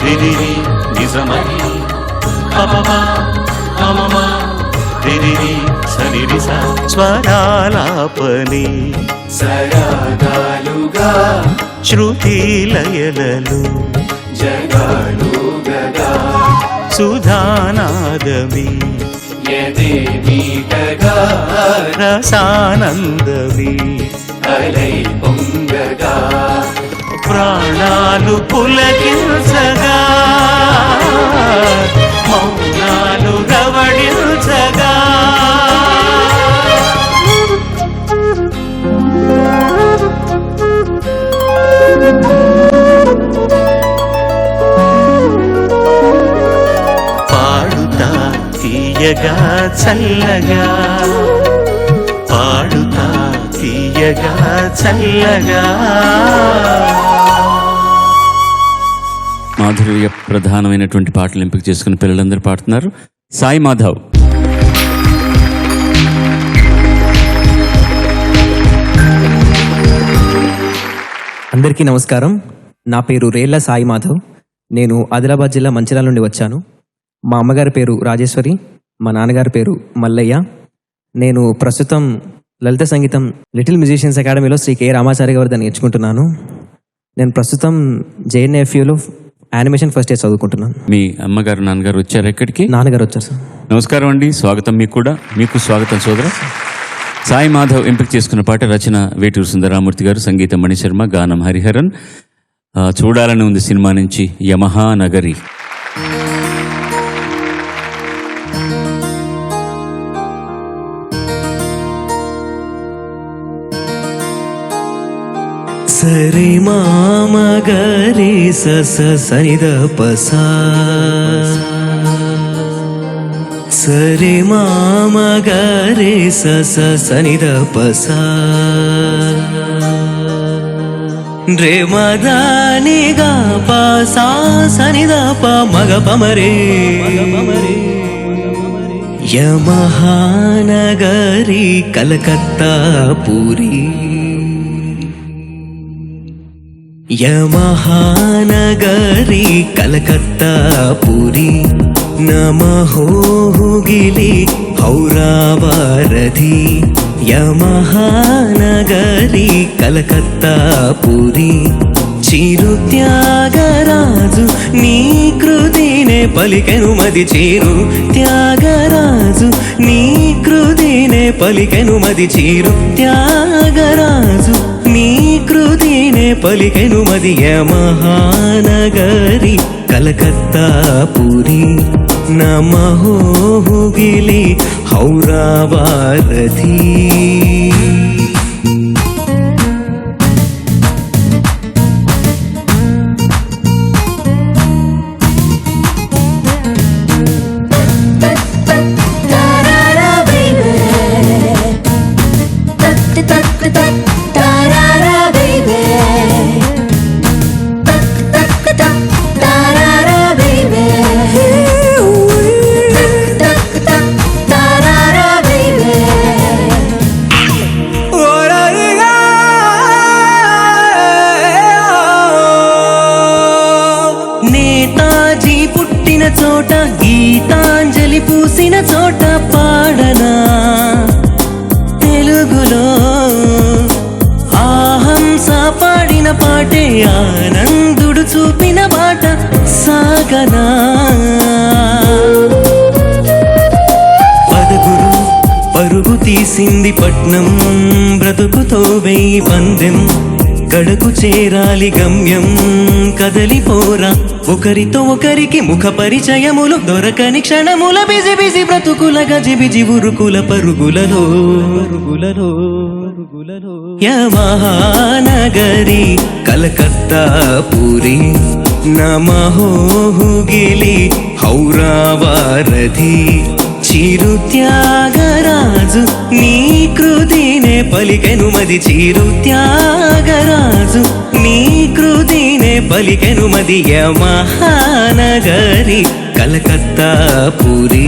రిరిరి నిజమై పపమా అమమా రిరిరి సరిరిస స్వరాలాపని సరాగాలుగా శృతి లయలలు జగాలుగగా సుధానాదమి యదేమీటగా రసానందమి అలై పొంగగా ప్రాణాలు పులకించగా మౌనాలు రవడించగా పాడుతా తీయగా చల్లగా పాడుతా తీయగా చల్లగా. మాధుర్య ప్రధానమైనటువంటి పాటలు ఎంపిక చేసుకుని పిల్లలందరూ పాడుతున్నారు. సాయి మాధవ్. అందరికీ నమస్కారం. నా పేరు రేళ్ల సాయి మాధవ్. నేను ఆదిలాబాద్ జిల్లా మంచిర్యాల నుండి వచ్చాను. మా అమ్మగారి పేరు రాజేశ్వరి, మా నాన్నగారి పేరు మల్లయ్య. నేను ప్రస్తుతం లలిత సంగీతం లిటిల్ మ్యూజిషియన్స్ అకాడమీలో శ్రీ కె రామాచారి గారి దగ్గర నేర్చుకుంటున్నాను. నేను ప్రస్తుతం JNFUలో యానిమేషన్ ఫస్ట్ ఇయర్ చదువుకుంటున్నాను. మీ అమ్మగారు నాన్నగారు వచ్చారు ఎక్కడికి? నాన్నగారు వచ్చారు సార్. నమస్కారం అండి, స్వాగతం. మీకు కూడా. మీకు స్వాగతం సోదర. సాయి మాధవ్ ఎంపిక చేసుకున్న పాట రచన వేటూరు సుందరరామూర్తి గారు, సంగీతం మణిశర్మ, గానం హరిహరన్. చూడాలని ఉంది సినిమా నుంచి యమహా నగరి. సరి మామగరి సస సనిద పసా సరి మామగరి సస సనిద పసా రే మదాని గా పసా సనిద ప మగ పమరే యమహానగరి కలకత్తా పూరి యమహానగరి కలకత్తా పూరి నమహోగిలి హౌరావారధి యమహానగరి కలకత్తా పూరి చిరు త్యాగరాజు నీ కృతినే పలికెను మది చిరు త్యాగరాజు నీ కృతినే పలికెను మది చిరు త్యాగరాజు నీ కృతినే పలికెను మది యమహానగరి కలకత్తా పూరి నమహోగిలి హౌరావారధి. నేతాజీ పుట్టిన చోట గీతాంజలి పూసిన చోట పాడనా తెలుగులో ఆహంస పాడిన పాటే ఆనందుడు చూపిన బాట సాగనా పదగురు పరుగు తీసింది పట్నం బ్రతుకుతో వెయ్యి పందెం గడకు చేరాలి గమ్యం కదలిపోరా ఒకరితో ఒకరికి ముఖ పరిచయములు దొరకని క్షణముల బిజి బిజి బ్రతుకుల గజిబిజి ఉరుకుల పరుగులలో యమహానగరి కలకత్తా పూరి నమహోగిలి హౌరావారధి చిరు త్యాగరాజు నీ కృతినే పలికెను మది చిరు త్యాగరాజు నీ కృతినే పలికెను మది యమహానగరి కలకత్తా పూరి.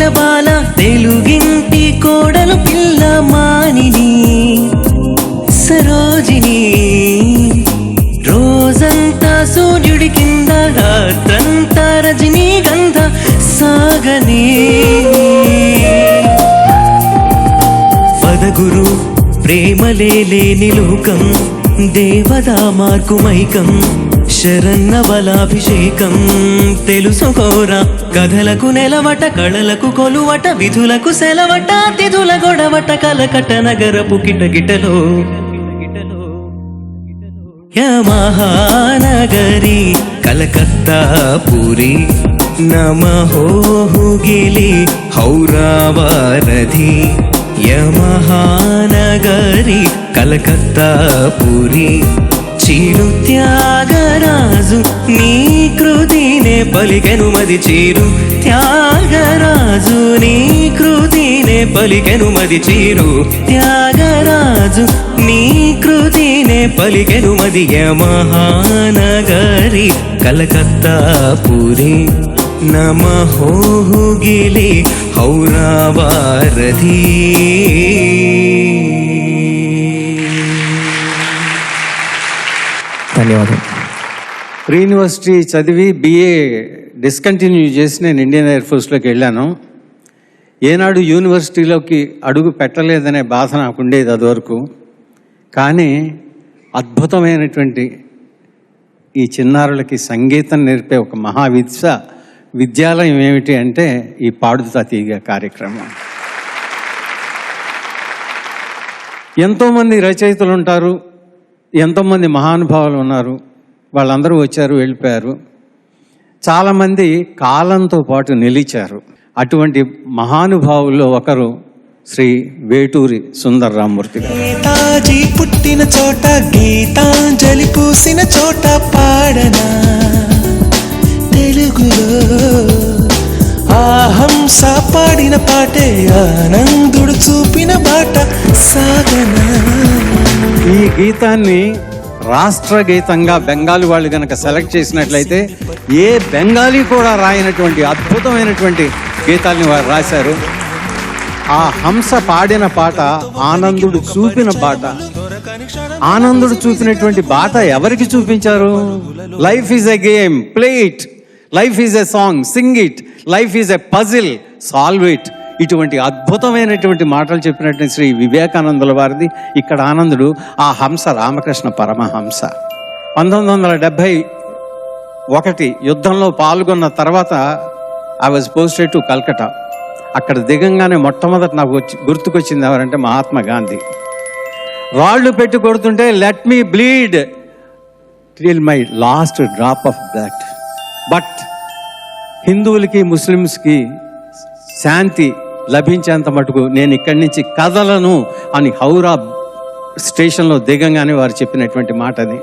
కోకిల బాల తెలుగింటి కోడలు పిల్ల మానిని సరోజిని రోజంతా సూర్యుడి కింద రాత్రంతా రజనీ గంధ సాగనే పదగురు ప్రేమలే లేని లోకం దేవదా మార్కుమైకం శరన్నవలాభిషేకం తెలుసుకోరా కథలకు నెలవట కళలకు కొలువట విధులకు సెలవట తిథుల గొడవట కలకట నగరపు కిటకిటలో మహానగరి కలకత్తా పూరి నమహోహుగిలి హౌరావారధి మహానగరి కలకత్తా పూరి చీరు త్యాగరాజు నీ కృతినే పలికెను మది చీరు త్యాగరాజు నీ కృతినే పలికెను మది చీరు త్యాగరాజు నీ కృతినే పలికెను మది మహానగరి కలకత్తా పూరి నమహోహుగిలి హౌరావారధి. ధన్యవాదాలు. ప్రీ యూనివర్సిటీ చదివి బిఏ డిస్కంటిన్యూ చేసి నేను ఇండియన్ ఎయిర్ ఫోర్స్లోకి వెళ్ళాను. ఏనాడు యూనివర్సిటీలోకి అడుగు పెట్టలేదనే బాధ నాకు ఉండేది అదివరకు. కానీ అద్భుతమైనటువంటి ఈ చిన్నారులకి సంగీతం నేర్పే ఒక విద్యాలయం ఏమిటి అంటే ఈ పాడుతా తీగ కార్యక్రమం. ఎంతోమంది రచయితలు ఉంటారు, ఎంతోమంది మహానుభావులు ఉన్నారు, వాళ్ళందరూ వచ్చారు వెళ్ళిపోయారు. చాలామంది కాలంతో పాటు నిలిచారు. అటువంటి మహానుభావుల్లో ఒకరు శ్రీ వేటూరి సుందర రామ్మూర్తి గారు. నేతాజీ పుట్టిన చోట గీతాంజలి పూసిన చోట పాడనా తెలుగులో ఆహంస పాడిన పాటే ఆనందుడు చూపిన బాట సాగనా. ఈ గీతాన్ని రాష్ట్ర గీతంగా బెంగాలీ వాళ్ళు కనుక సెలెక్ట్ చేసినట్లయితే ఏ బెంగాలీ కూడా రాయనటువంటి అద్భుతమైనటువంటి గీతాల్ని వారు రాశారు. ఆ హంస పాడిన పాట ఆనందుడు చూపిన బాట. ఆనందుడు చూపినటువంటి బాట ఎవరికి చూపించారు? Life is a game, play it. Life is a song, sing it. Life is a puzzle, solve it. ఇటువంటి అద్భుతమైనటువంటి మాటలు చెప్పినట్టు శ్రీ వివేకానందుల వారిది. ఇక్కడ ఆనందుడు ఆ హంస రామకృష్ణ పరమహంస. 1971 యుద్ధంలో పాల్గొన్న తర్వాత I was posted to Calcutta. అక్కడ దిగంగానే మొట్టమొదటి నాకు గుర్తుకొచ్చింది ఎవరంటే మహాత్మా గాంధీ. రాళ్ళు పెట్టి కొడుతుంటే let me bleed till my last drop of blood, but హిందువులకి ముస్లిమ్స్కి శాంతి లభించేంత మటుకు నేను ఇక్కడి నుంచి కదలను అని హౌరా స్టేషన్లో దిగంగానే వారు చెప్పినటువంటి మాట అది.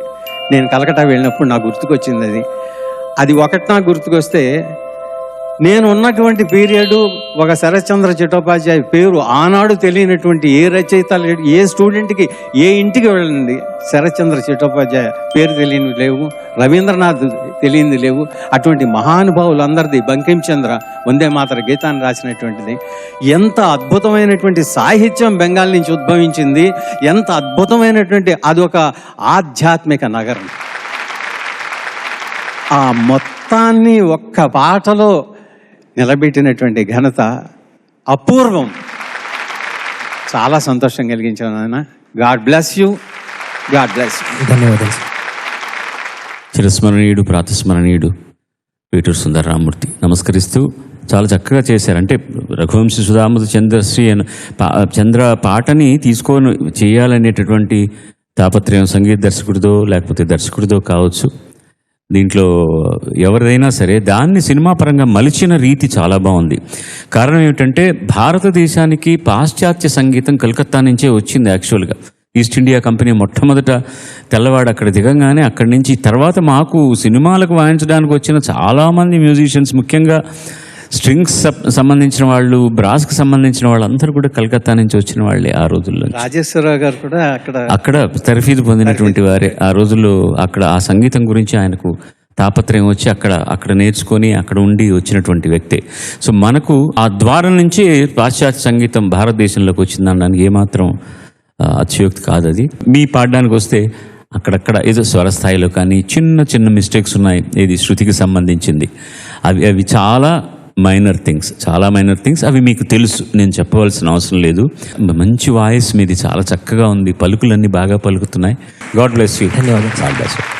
నేను కలకటా వెళ్ళినప్పుడు నాకు గుర్తుకొచ్చింది అది. అది ఒకటి నాకు గుర్తుకొస్తే, నేను ఉన్నటువంటి పీరియడ్ ఒక శరత్చంద్ర చట్టోపాధ్యాయ పేరు ఆనాడు తెలియనటువంటి ఏ రచయిత, ఏ స్టూడెంట్కి, ఏ ఇంటికి వెళ్ళండి శరత్చంద్ర చట్టోపాధ్యాయ పేరు తెలియని లేవు, రవీంద్రనాథ్ తెలియంది లేవు. అటువంటి మహానుభావులందరిది, బంకించంద్ర వందే మాతర గీతాన్ని రాసినటువంటిది. ఎంత అద్భుతమైనటువంటి సాహిత్యం బెంగాల్ నుంచి ఉద్భవించింది, ఎంత అద్భుతమైనటువంటి అదొక ఆధ్యాత్మిక నగరం. ఆ మొత్తాన్ని ఒక్క పాటలో నిలబెట్టినటువంటి ఘనత అపూర్వం. చాలా సంతోషం కలిగించాను నాయన. God bless you, God bless you. ధన్యవాదాలు. చిరస్మరణీయుడు, ప్రాతస్మరణీయుడు వేటూరి సుందర రామ్మూర్తి నమస్కరిస్తూ చాలా చక్కగా చేశారు. అంటే రఘువంశీ సుధామధు చంద్రశ్రీ చంద్ర పాటని తీసుకొని చేయాలనేటటువంటి తాపత్రయం సంగీత దర్శకుడిదో లేకపోతే దర్శకుడిదో కావచ్చు. దీంట్లో ఎవరిదైనా సరే దాన్ని సినిమా పరంగా మలిచిన రీతి చాలా బాగుంది. కారణం ఏమిటంటే భారతదేశానికి పాశ్చాత్య సంగీతం కలకత్తా నుంచే వచ్చింది. యాక్చువల్గా ఈస్ట్ ఇండియా కంపెనీ మొట్టమొదట తెల్లవాడు అక్కడ దిగంగానే అక్కడి నుంచి తర్వాత మాకు సినిమాలకు వాయించడానికి వచ్చిన చాలామంది మ్యూజిషియన్స్, ముఖ్యంగా స్ట్రింగ్స్ సంబంధించిన వాళ్ళు, బ్రాస్కి సంబంధించిన వాళ్ళందరూ కూడా కలకత్తా నుంచి వచ్చిన వాళ్ళే ఆ రోజుల్లో. రాజేశ్వరరావు గారు కూడా అక్కడ తర్ఫీదు పొందినటువంటి వారే ఆ రోజుల్లో. అక్కడ ఆ సంగీతం గురించి ఆయనకు తాపత్రయం వచ్చి అక్కడ నేర్చుకొని అక్కడ ఉండి వచ్చినటువంటి వ్యక్తే. సో మనకు ఆ ద్వారం నుంచి పాశ్చాత్య సంగీతం భారతదేశంలోకి వచ్చిందనడానికి ఏమాత్రం అతిశయోక్తి కాదు అది. మీ పాడడానికి వస్తే అక్కడక్కడ ఏదో స్వరస్థాయిలో కానీ చిన్న చిన్న మిస్టేక్స్ ఉన్నాయి, ఇది శృతికి సంబంధించింది. అవి చాలా మైనర్ థింగ్స్, అవి మీకు తెలుసు, నేను చెప్పవలసిన అవసరం లేదు. మంచి వాయిస్ మీది, చాలా చక్కగా ఉంది, పలుకులన్నీ బాగా పలుకుతున్నాయి. God bless you. ధన్యవాదాలు.